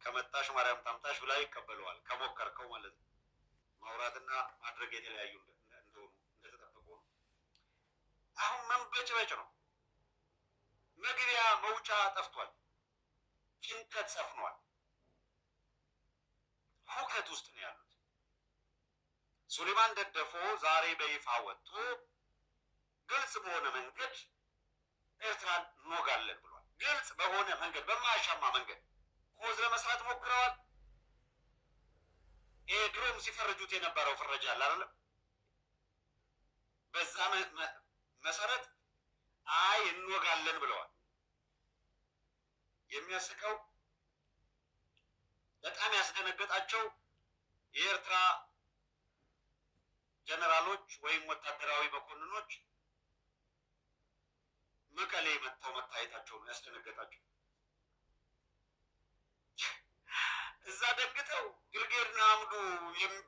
ከመጣሽ ማርያም ታምጣሽ ብላ ይቀበለዋል። ከሞከርከው ማለት ነው። ማውራትና ማድረግ የተለያዩ እንደሆኑ እንደተጠበቁ ነው። አሁን መንበጭበጭ ነው። መግቢያ መውጫ ጠፍቷል። ጭንቀት ሰፍኗል። ሁከት ውስጥ ነው ያሉት። ሱሌማን ደደፎ ዛሬ በይፋ ወጥቶ ግልጽ በሆነ መንገድ ኤርትራን እንወጋለን ብሏል። ግልጽ በሆነ መንገድ፣ በማያሻማ መንገድ ኮዝ ለመስራት ሞክረዋል። ይሄ ድሮም ሲፈርጁት የነበረው ፍረጃ አለ አይደለም? በዛ መሰረት አይ እንወጋለን ብለዋል። የሚያስቀው በጣም ያስደነገጣቸው የኤርትራ ጀነራሎች ወይም ወታደራዊ መኮንኖች መቀሌ መጥተው መታየታቸው ነው ያስደነገጣቸው። እዛ ደግጠው ብርጌድ ንሓመዱ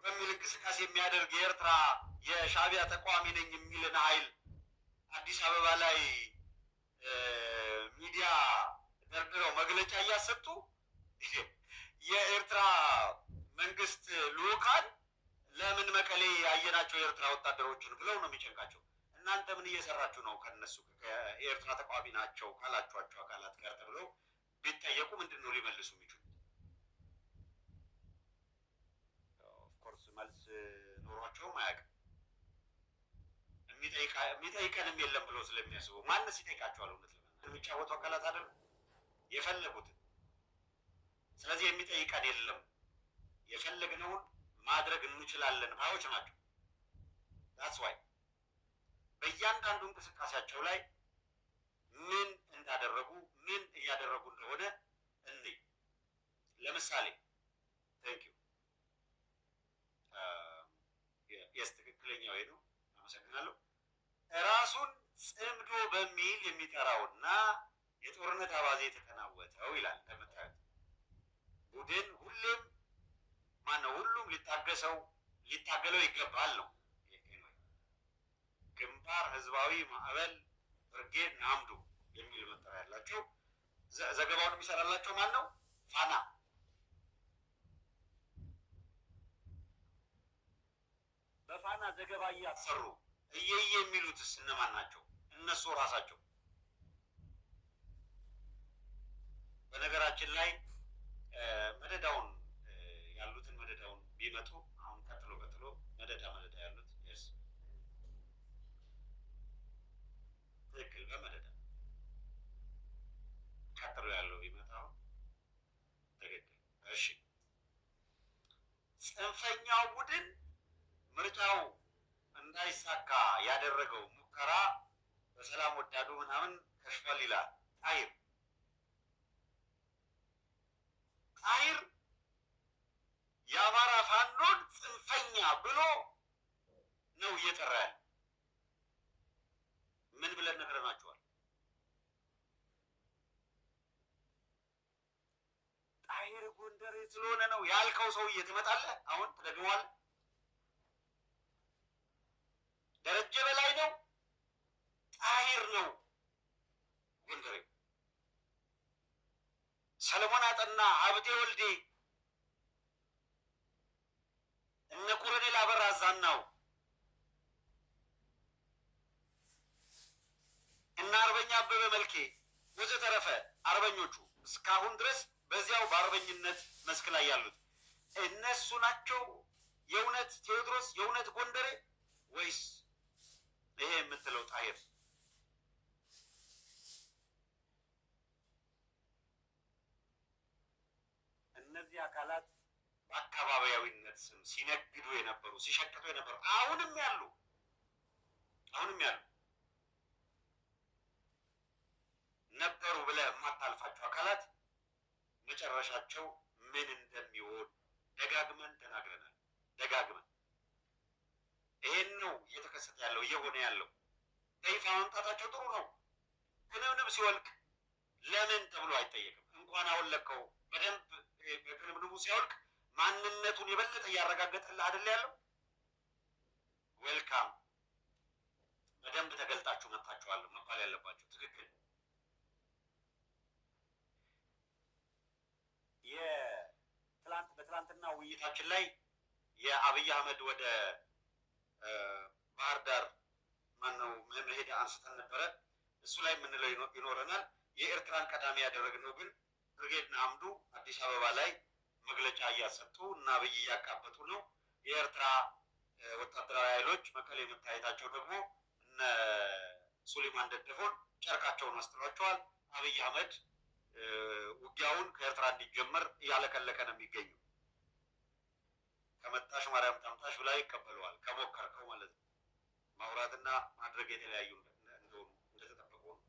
በሚል እንቅስቃሴ የሚያደርግ የኤርትራ የሻዕቢያ ተቋሚ ነኝ የሚልን ኃይል አዲስ አበባ ላይ ሚዲያ ደርድረው መግለጫ እያሰጡ የኤርትራ መንግስት ልኡካን ለምን መቀሌ ያየናቸው የኤርትራ ወታደሮችን ብለው ነው የሚጨንቃቸው። እናንተ ምን እየሰራችሁ ነው ከነሱ ከኤርትራ ተቋሚ ናቸው ካላችኋቸው አካላት ጋር ተብለው ቢጠየቁ ምንድን ነው ሊመልሱ የሚችሉት? ኦፍኮርስ መልስ ኖሯቸውም አያውቅም። የሚጠይቀንም የለም ብለው ስለሚያስቡ ማንስ ይጠይቃቸዋል? እውነት ለምን የሚጫወቱ አካላት አይደለም የፈለጉትን። ስለዚህ የሚጠይቀን የለም፣ የፈለግነውን ማድረግ እንችላለን ባዮች ናቸው። ዳትስ ዋይ በእያንዳንዱ እንቅስቃሴያቸው ላይ ምን እንዳደረጉ ምን እያደረጉ እንደሆነ እንይ። ለምሳሌ ቴንኪው የስ ትክክለኛው ይሄ ነው። አመሰግናለሁ። ራሱን ጽምዶ በሚል የሚጠራውና የጦርነት አባዜ የተጠናወተው ይላል። እንደምታዩት ቡድን ሁሌም ማነው ሁሉም ሊታገለው ይገባል ነው። ግንባር ህዝባዊ ማዕበል ብርጌድ ንሓመዱ የሚል መጠሪያ ያላቸው ዘገባውን የሚሰራላቸው ማን ነው? ፋና። በፋና ዘገባ እያሰሩ እየየ የሚሉትስ እነማን ናቸው? እነሱ ራሳቸው። በነገራችን ላይ መደዳውን ያሉትን መደዳውን ቢመጡ አሁን ቀጥሎ መደዳ ያሉት ስ ትክክል በመደዳ ቀጥሎ ያለው ቢመጣ አሁን ትክክል። እሺ ጽንፈኛው ቡድን ምርጫው እንዳይሳካ ያደረገው ሙከራ በሰላም ወዳዱ ምናምን ከሽፏል ይላል ጣሂር የአማራ ፋኖን ጽንፈኛ ብሎ ነው እየጠራ ያለ። ምን ብለን ነግረናቸዋል? ጣሂር ጎንደሬ ስለሆነ ነው ያልከው ሰውዬ ትመጣለህ። አሁን ትደግመዋለህ። ደረጀ በላይ ነው ጣሂር ነው ጎንደሬ። ሰለሞን አጠና፣ ሀብቴ ወልዴ፣ እነ ኮሎኔል አበራ ዛናው እና አርበኛ አበበ መልኬ ወዘተረፈ አርበኞቹ እስካሁን ድረስ በዚያው በአርበኝነት መስክ ላይ ያሉት እነሱ ናቸው የእውነት ቴዎድሮስ የእውነት ጎንደሬ ወይስ ይሄ የምትለው ጣሂር? እነዚህ አካላት በአካባቢያዊነት ስም ሲነግዱ የነበሩ ሲሸቅጡ የነበሩ አሁንም ያሉ ነበሩ ብለህ የማታልፋቸው አካላት መጨረሻቸው ምን እንደሚሆን ደጋግመን ተናግረናል። ይሄን ነው እየተከሰተ ያለው እየሆነ ያለው። በይፋ መምጣታቸው ጥሩ ነው። ክንብንብ ሲወልቅ ለምን ተብሎ አይጠየቅም። እንኳን አወለቀው በደንብ ክንብንቡ ሲወልቅ ማንነቱን የበለጠ እያረጋገጠልህ አይደል ያለው። ዌልካም በደንብ ተገልጣችሁ መጥታችኋል መባል ያለባችሁ ትክክል። ትናንትና ውይይታችን ላይ የአብይ አህመድ ወደ ባህር ዳር ማነው መሄድ አንስተን ነበረ። እሱ ላይ የምንለው ይኖረናል። የኤርትራን ቀዳሚ ያደረግነው ግን ብርጌድ ንሓመዱ አዲስ አበባ ላይ መግለጫ እያሰጡ እና አብይ እያካበቱ ነው። የኤርትራ ወታደራዊ ኃይሎች መቀሌ መታየታቸው ደግሞ እነ ሱሌማን ደደፎን ጨርቃቸውን አስጥሏቸዋል። አብይ አህመድ ውጊያውን ከኤርትራ እንዲጀመር እያለከለከ ነው የሚገኘው። ከመጣሽ ማርያም ታምጣሽ ብላ ይቀበለዋል። ከሞከርከው ማለት ነው። ማውራትና ማድረግ የተለያዩ እንደሆኑ እንደተጠበቁ ነው።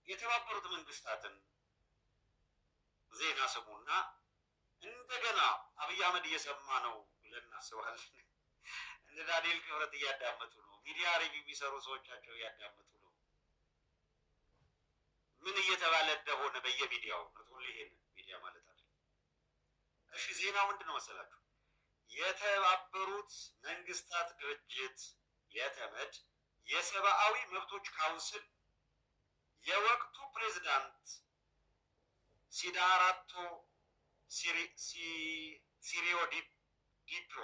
የተባበሩት መንግስታትን ዜና ስሙና እንደገና አብይ አህመድ እየሰማ ነው ብለን እናስባለን። እንደ ዳንኤል ክብረት እያዳመጡ ነው። ሚዲያ ሪቪው የሚሰሩ ሰዎቻቸው እያዳመጡ ነው። ምን እየተባለ እንደሆነ በየሚዲያው ነው። ይሄን ሚዲያ ማለት አለ። እሺ ዜናው ምንድን ነው መሰላችሁ? የተባበሩት መንግስታት ድርጅት የተመድ የሰብአዊ መብቶች ካውንስል የወቅቱ ፕሬዝዳንት ሲዳራቶ ሲሪዮ ዲፕሮ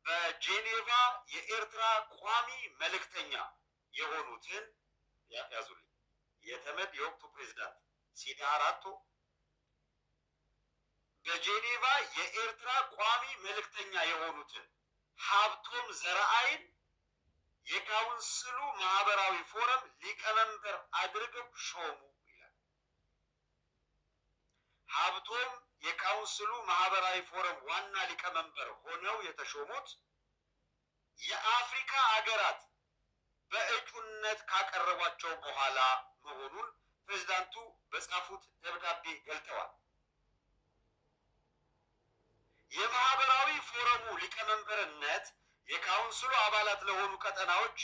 በጄኔቫ የኤርትራ ቋሚ መልእክተኛ የሆኑትን ያዙልኝ። የተመድ የወቅቱ ፕሬዝዳንት ሲዳራቶ በጄኔቫ የኤርትራ ቋሚ መልእክተኛ የሆኑትን ሀብቶም ዘረአይን የካውንስሉ ማህበራዊ ፎረም ሊቀመንበር አድርገው ሾሙ ይላል። ሀብቶም የካውንስሉ ማህበራዊ ፎረም ዋና ሊቀመንበር ሆነው የተሾሙት የአፍሪካ ሀገራት በእጩነት ካቀረቧቸው በኋላ መሆኑን ፕሬዝዳንቱ በጻፉት ደብዳቤ ገልጠዋል። የማህበራዊ ፎረሙ ሊቀመንበርነት የካውንስሉ አባላት ለሆኑ ቀጠናዎች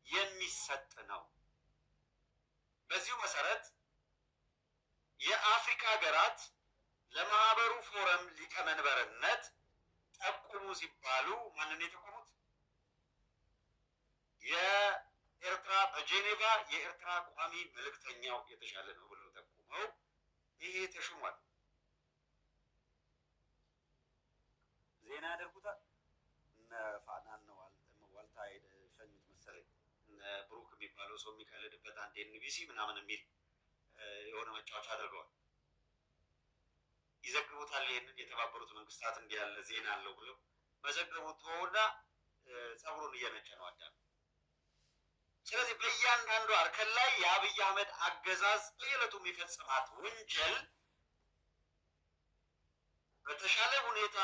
የሚሰጥ ነው። በዚሁ መሰረት የአፍሪካ ሀገራት ለማህበሩ ፎረም ሊቀመንበርነት ጠቁሙ ሲባሉ ማንን የጠቆሙት? የኤርትራ በጄኔቫ የኤርትራ ቋሚ መልእክተኛው የተሻለ ነው ብለው ጠቁመው ይሄ ተሹሟል። ዜና ያደርጉታል። እነ ፋናን ነው ዋልታ ሸኙት መሰለኝ። እነ ብሩክ የሚባለው ሰው የሚቀልድበት አንድ ኤንቢሲ ምናምን የሚል የሆነ መጫወቻ አድርገዋል። ይዘግቡታል። ይህንን የተባበሩት መንግስታት እንዲህ ያለ ዜና አለው ብለው መዘገቡት ሆና ጸጉሩን እየነጨ ነው አዳም። ስለዚህ በእያንዳንዱ እርከን ላይ የአብይ አህመድ አገዛዝ በየዕለቱ የሚፈጽማት ወንጀል በተሻለ ሁኔታ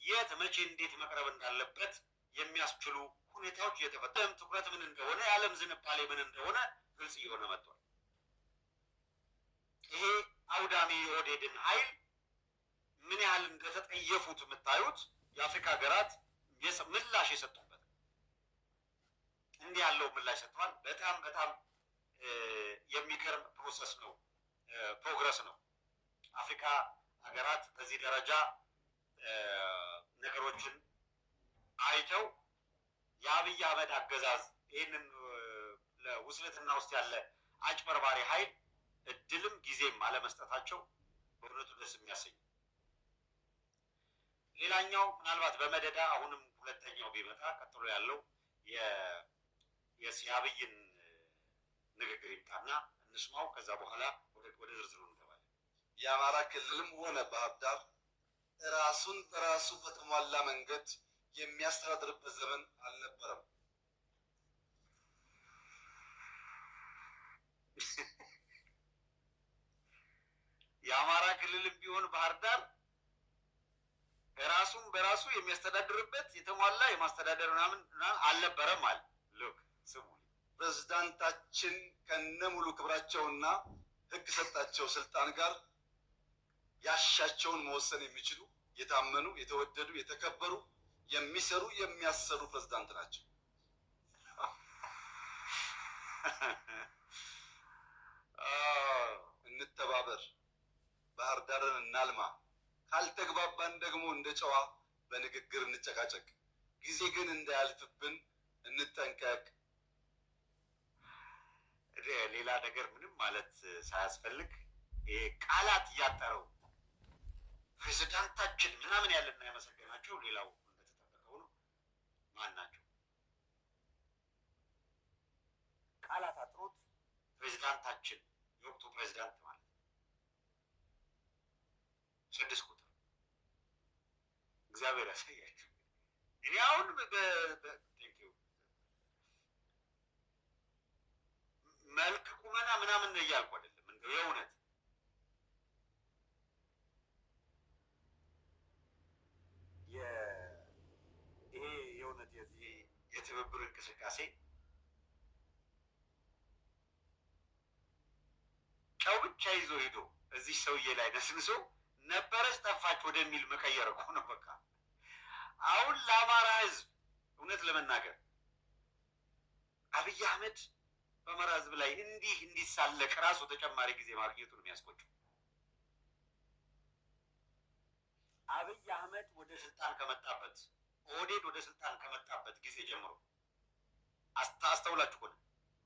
የት መቼ እንዴት መቅረብ እንዳለበት የሚያስችሉ ሁኔታዎች እየተፈጠሩ ትኩረት ምን እንደሆነ የዓለም ዝንባሌ ምን እንደሆነ ግልጽ እየሆነ መጥቷል። ይሄ አውዳሚ የኦህዴድን ኃይል ምን ያህል እንደተጠየፉት የምታዩት የአፍሪካ ሀገራት ምላሽ የሰጡበት እንዲህ ያለው ምላሽ ሰጥተዋል። በጣም በጣም የሚገርም ፕሮሰስ ነው፣ ፕሮግረስ ነው። አፍሪካ ሀገራት በዚህ ደረጃ ነገሮችን አይተው የአብይ አህመድ አገዛዝ ይህንን ለውስልትና ውስጥ ያለ አጭበርባሪ ኃይል እድልም ጊዜም አለመስጠታቸው በእውነቱ ደስ የሚያሰኝ። ሌላኛው ምናልባት በመደዳ አሁንም ሁለተኛው ቢመጣ ቀጥሎ ያለው የአብይን ንግግር ይምጣና እንስማው። ከዛ በኋላ ወደ ዝርዝሩ እንገባለን። የአማራ ክልልም ሆነ ባህር ዳር ራሱን በራሱ በተሟላ መንገድ የሚያስተዳድርበት ዘመን አልነበረም። የአማራ ክልልም ቢሆን ባህር ዳር ራሱን በራሱ የሚያስተዳድርበት የተሟላ የማስተዳደር ምናምን አልነበረም አለ። ሉክ ስሙ፣ ፕሬዝዳንታችን ከነሙሉ ክብራቸውና ሕግ ሰጣቸው ስልጣን ጋር ያሻቸውን መወሰን የሚችሉ የታመኑ፣ የተወደዱ፣ የተከበሩ፣ የሚሰሩ፣ የሚያሰሩ ፕሬዝዳንት ናቸው። እንተባበር፣ ባህር ዳርን እናልማ። ካልተግባባን ደግሞ እንደ ጨዋ በንግግር እንጨቃጨቅ። ጊዜ ግን እንዳያልፍብን እንጠንቀቅ። ሌላ ነገር ምንም ማለት ሳያስፈልግ ቃላት እያጠረው ፕሬዚዳንታችን ምናምን ያለና ያመሰገናቸው ሌላው እንደተጠበቀው ነው። ማን ናቸው? ቃላት አጥሮት ፕሬዚዳንታችን የወቅቱ ፕሬዚዳንት ማለት ነው። 6 ቁጥር እግዚአብሔር ያሳያችሁ። እኔ አሁን መልክ ቁመና ምናምን እያልኩ አይደለም፣ እንደው የእውነት ይሄ የእውነት የትብብር እንቅስቃሴ ጨው ብቻ ይዞ ሄዶ እዚህ ሰውዬ ላይ ነስንሶ ነበረች ጠፋች ወደሚል መቀየር እኮ ነው። በቃ አሁን ለአማራ ሕዝብ እውነት ለመናገር አብይ አህመድ በአማራ ሕዝብ ላይ እንዲሳለቅ ራሱ ተጨማሪ ጊዜ ማግኘቱ ነው የሚያስቆጨው። አብይ አህመድ ወደ ስልጣን ከመጣበት ኦህዴድ ወደ ስልጣን ከመጣበት ጊዜ ጀምሮ አስተውላችሁ ከሆነ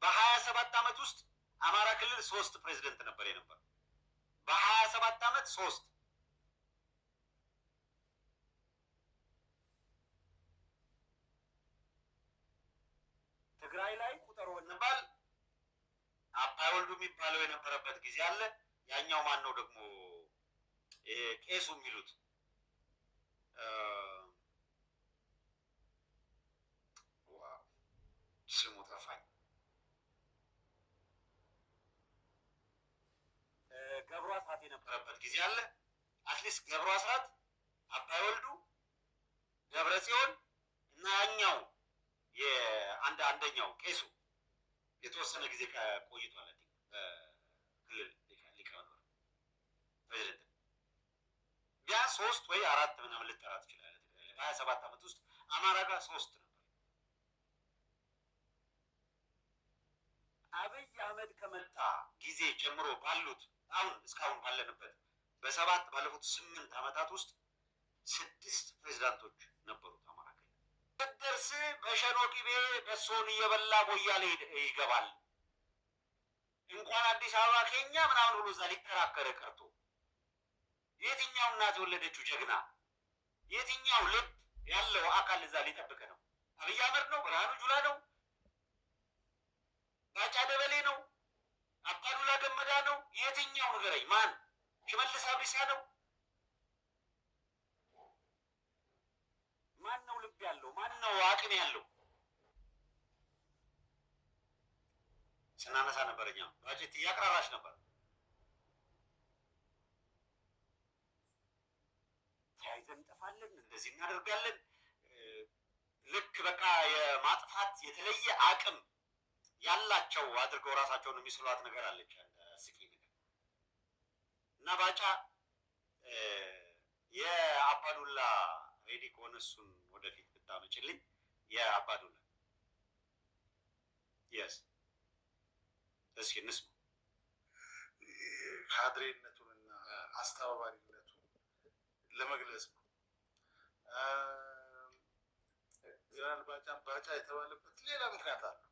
በ27 ዓመት ውስጥ አማራ ክልል 3 ፕሬዝደንት ነበር የነበረው። በ27 ዓመት 3 ትግራይ ላይ ቁጠሮ እንባል አባይ ወልዱ የሚባለው የነበረበት ጊዜ አለ። ያኛው ማን ነው ደግሞ ቄሱ የሚሉት ስሙ ጠፋኝ። ገብሩ አስራት የነበረበት ጊዜ አለ። አትሊስት ገብሩ አስራት፣ አባይ ወልዱ፣ ደብረ ጽዮን እና ያኛው አንደኛው ቄሱ የተወሰነ ጊዜ ቆይቷል። ክልል ሊቀመንበር ፕሬዚደንት ቢያንስ 3 ወይ 4 ምናምን ልጠራ ትችላለህ። በ27 ዓመት ውስጥ አማራ ጋር 3 ነበር። አብይ አህመድ ከመጣ ጊዜ ጀምሮ ባሉት አሁን እስካሁን ባለንበት ባለፉት 8 ዓመታት ውስጥ 6 ፕሬዝዳንቶች ነበሩት። አማራ ክልል ደርስ በሸኖ ቅቤ በሶን እየበላ ቦያሌ ይገባል። እንኳን አዲስ አበባ ከኛ ምናምን ብሎ እዛ ሊከራከረ ቀርቶ የትኛው እናት የወለደችው ጀግና የትኛው ልብ ያለው አካል እዛ ሊጠብቅ ነው? አብይ አህመድ ነው? ብርሃኑ ጁላ ነው? ባጫ ደበሌ ነው? አባዱላ ገመዳ ነው? የትኛው ንገረኝ? ማን? ሽመልስ አብዲሳ ነው? ማን ነው ልብ ያለው? ማን ነው አቅም ያለው? ስናነሳ ነበር። እኛ ባጀት እያቅራራች ነበር። ተያይዘን እንጠፋለን፣ እንደዚህ እናደርጋለን። ልክ በቃ የማጥፋት የተለየ አቅም ያላቸው አድርገው ራሳቸውን የሚስሏት ነገር አለች። ስቂ ነገር እና ባጫ የአባዱላ ሬዲ ከሆነ እሱን ወደፊት ብታመጭልኝ። የአባዱላ የስ እስኪ እንስማ። ካድሬነቱንና አስተባባሪነቱን ለመግለጽ ነው። ጀነራል ባጫ የተባለበት ሌላ ምክንያት አለው።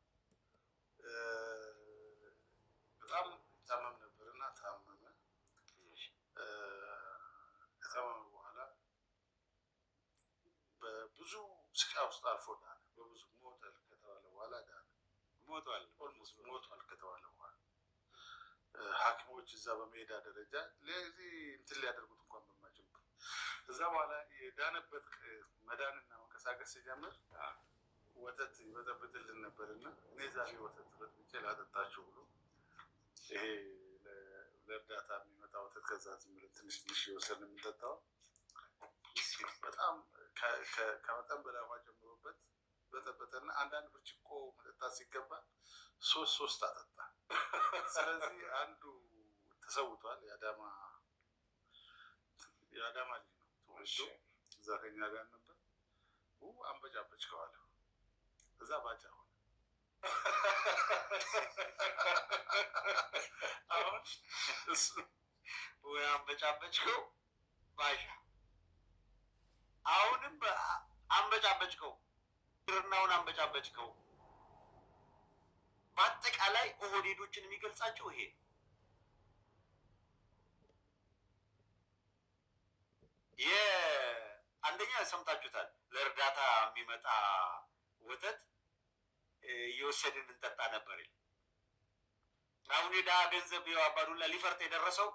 በጣም ታመም ነበርና ታመመ። ከታመመ በኋላ በብዙ ስቃይ ውስጥ አልፎ ዳነ። በብዙ ሞቷል ከተባለ በኋላ ዳነ። ሞቷል ከተባለ በኋላ ሐኪሞች እዛ በሜዳ ደረጃ ለዚህ እንትን ሊያደርጉት እንኳን በማይችሉበት እዛ በኋላ የዳነበት መዳንና መንቀሳቀስ ሲጀምር ወተት ይበጠብጥልን ነበርና እኔ ዛሬ ወተት በጥብጬ ላጠጣችሁ ብሎ ይሄ ለእርዳታ የሚመጣ ወተት ከዛ ዝም ብለን ትንሽ ትንሽ የወሰድን የምንጠጣው በጣም ከመጠን በላይ ውሃ ጨምሮበት በጠበጠና አንዳንድ ብርጭቆ መጠጣት ሲገባ 3 አጠጣ። ስለዚህ አንዱ ተሰውቷል። የአዳማ ልጅ ነው ተወልዶ እዛ ከኛ ጋር ነበር። አንበጫበጭ ከዋለ እዛ ባጫ ሆነ። አሁን እሱ ወይ አንበጫበጭከው ባሻ፣ አሁንም አንበጫበጭከው፣ ግርናውን አንበጫበጭከው። በአጠቃላይ ኦህዴዶችን የሚገልጻቸው ይሄ ሰምታችሁታል። ለእርዳታ የሚመጣ ወተት እየወሰድን እንጠጣ ነበር። አሁን የድሃ ገንዘብ አባዱላ ሊፈርጥ የደረሰው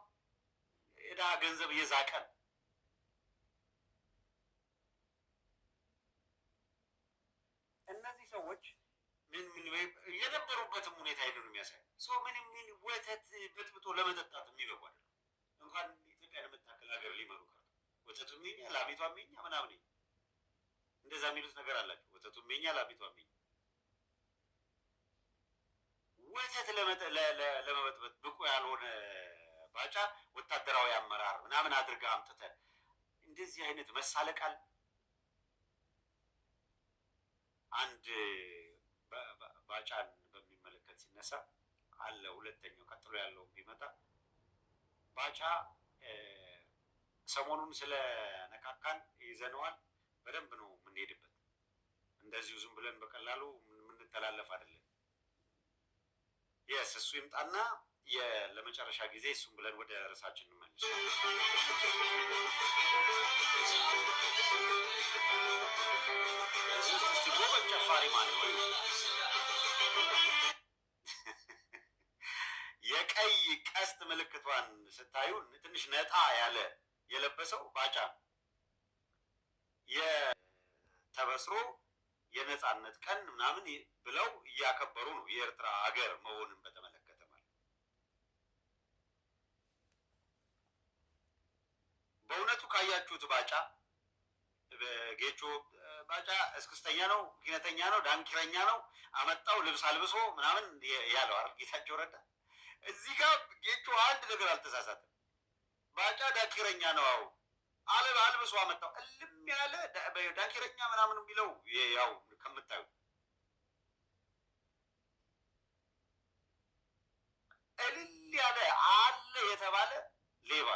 የድሃ ገንዘብ እየዛቀን እነዚህ ሰዎች ምን የነበሩበትም ሁኔታ ሄደን የሚያሳይ ሰው ምን ወተት በጥብጦ ለመጠጣት የሚበቁ አይደለም። እንኳን ኢትዮጵያን የምታክል ሀገር ሊመሩ ቀርቶ ወተቱ የኛ ላሚቷ የኛ ምናምን እንደዛ የሚሉት ነገር አላቸው። ወተቱ የኛ ላሚቷ የኛ ወተት ለመበጥበጥ ብቁ ያልሆነ ባጫ ወታደራዊ አመራር ምናምን አድርገህ አምጥተህ እንደዚህ አይነት መሳለቃል። አንድ ባጫን በሚመለከት ሲነሳ አለ ሁለተኛው ቀጥሎ ያለው ቢመጣ ባጫ ሰሞኑን ስለነካካን ይዘነዋል። በደንብ ነው የምንሄድበት። እንደዚሁ ዝም ብለን በቀላሉ የምንተላለፍ አይደለም። የስ እሱ ይምጣና ለመጨረሻ ጊዜ እሱም ብለን ወደ ርዕሳችን እንመልስ። እስቲ ጎበዝ ጨፋሪ ማለት ነው። የቀይ ቀስት ምልክቷን ስታዩ ትንሽ ነጣ ያለ የለበሰው ባጫ የተበስሮ የነጻነት ቀን ምናምን ብለው እያከበሩ ነው። የኤርትራ ሀገር መሆንን በተመለከተ ማለት በእውነቱ ካያችሁት ባጫ ጌቾ ባጫ እስክስተኛ ነው፣ ኪነተኛ ነው፣ ዳንኪረኛ ነው። አመጣው ልብስ አልብሶ ምናምን ያለው አይደል ጌታቸው ረዳ። እዚህ ጋር ጌቾ አንድ ነገር አልተሳሳተም። ባጫ ዳንኪረኛ ነው። አልብሶ አመጣው እልም ያለ ዳንኪረኛ ምናምን የሚለው ያው ከምታዩ እልል ያለ አለ የተባለ ሌባ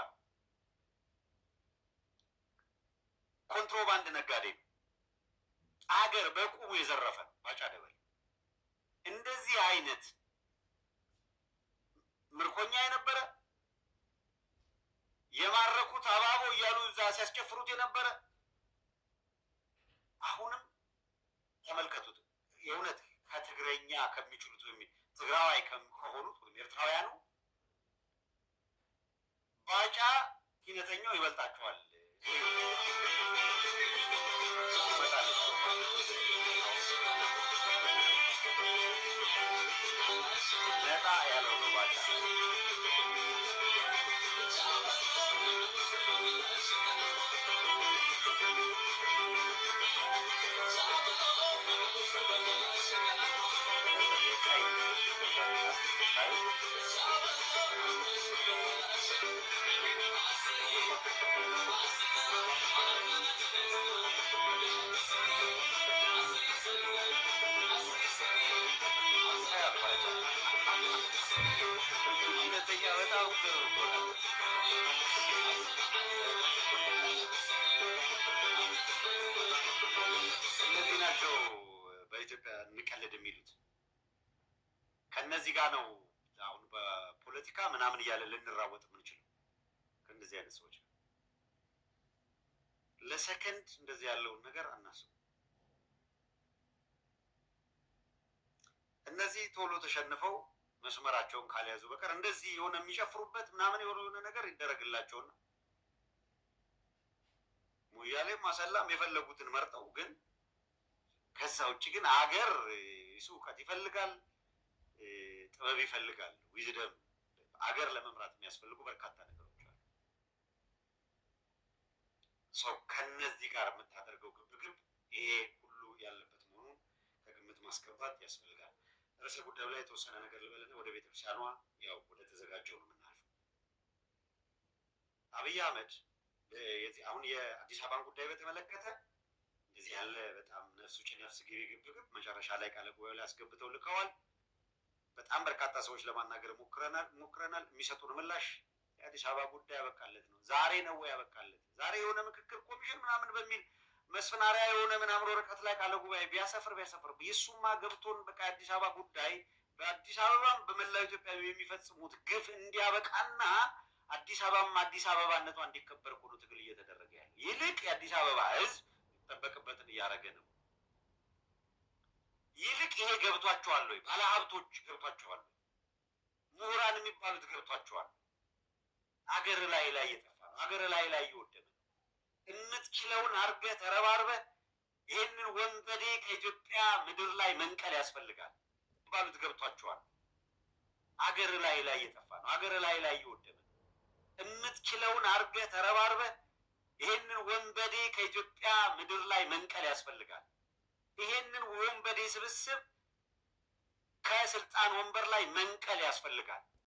ኮንትሮባንድ ነጋዴ አገር በቁሙ የዘረፈ ባጫ ደበሌ። እንደዚህ አይነት ምርኮኛ የነበረ የማረኩት አባቦ እያሉ እዛ ሲያስጨፍሩት የነበረ አሁንም ተመልከቱት። የእውነት ከትግረኛ ከሚችሉት ትግራዋይ ከሆኑት ወይም ኤርትራውያኑ ባጫ ኪነተኛው ይበልጣቸዋል። ነጣ ያለው ነው ባጫ። እነዚህ ናቸው በኢትዮጵያ እንቀልድ የሚሉት። ከነዚህ ጋር ነው አሁን በፖለቲካ ምናምን እያለ ልንራወጥ የምንችለው ከእንደዚህ አይነት ሰዎች። ለሰከንድ እንደዚህ ያለውን ነገር አናስቡ። እነዚህ ቶሎ ተሸንፈው መስመራቸውን ካልያዙ በቀር እንደዚህ የሆነ የሚጨፍሩበት ምናምን የሆነ ነገር ይደረግላቸውና ሙያሌ ማሰላም የፈለጉትን መርጠው፣ ግን ከዛ ውጭ ግን አገር እውቀት ይፈልጋል፣ ጥበብ ይፈልጋል፣ ዊዝደም አገር ለመምራት የሚያስፈልጉ በርካታ ነገሮች አሉ። ሰው ከነዚህ ጋር የምታደርገው ግብግብ ይሄ ሁሉ ያለበት መሆኑን ከግምት ማስገባት ያስፈልጋል። ርዕሰ ጉዳዩ ላይ የተወሰነ ነገር ልበልና ወደ ቤተክርስቲያኗ ያው ወደ ተዘጋጀው ነው የምናልፈው። አብይ አህመድ አሁን የአዲስ አበባን ጉዳይ በተመለከተ እንደዚህ ያለ በጣም ነፍስ ውጭ ነፍስ ግቢ ግብግብ መጨረሻ ላይ ቃለ ጉባኤው ላይ አስገብተው ልከዋል። በጣም በርካታ ሰዎች ለማናገር ሞክረናል። የሚሰጡን ምላሽ የአዲስ አበባ ጉዳይ ያበቃለት ነው። ዛሬ ነው ወይ ያበቃለት? ዛሬ የሆነ ምክክር ኮሚሽን ምናምን በሚል መስፈናሪያ የሆነ ምናምን ወረቀት ላይ ቃለ ጉባኤ ቢያሰፍር የሱማ ገብቶን በቃ የአዲስ አበባ ጉዳይ በአዲስ አበባም በመላው ኢትዮጵያ የሚፈጽሙት ግፍ እንዲያበቃና አዲስ አበባም አዲስ አበባነቷ እንዲከበር እኮ ነው ትግል እየተደረገ ያለ። ይልቅ የአዲስ አበባ ሕዝብ የሚጠበቅበትን እያደረገ ነው። ይልቅ ይሄ ገብቷቸዋል ወይ? ባለሀብቶች ገብቷቸዋል? ምሁራን የሚባሉት ገብቷቸዋል? አገር ላይ እየጠፋ ነው። አገር ላይ እየወደመ ነው። የምትችለውን አርገህ ተረባርበህ ይህንን ወንበዴ ከኢትዮጵያ ምድር ላይ መንቀል ያስፈልጋል የሚባሉት ገብቷቸዋል? አገር ላይ እየጠፋ ነው። አገር ላይ እየወደመ ነው። የምትችለውን አርገህ ተረባርበህ ይህንን ወንበዴ ከኢትዮጵያ ምድር ላይ መንቀል ያስፈልጋል። ይህንን ወንበዴ ስብስብ ከስልጣን ወንበር ላይ መንቀል ያስፈልጋል።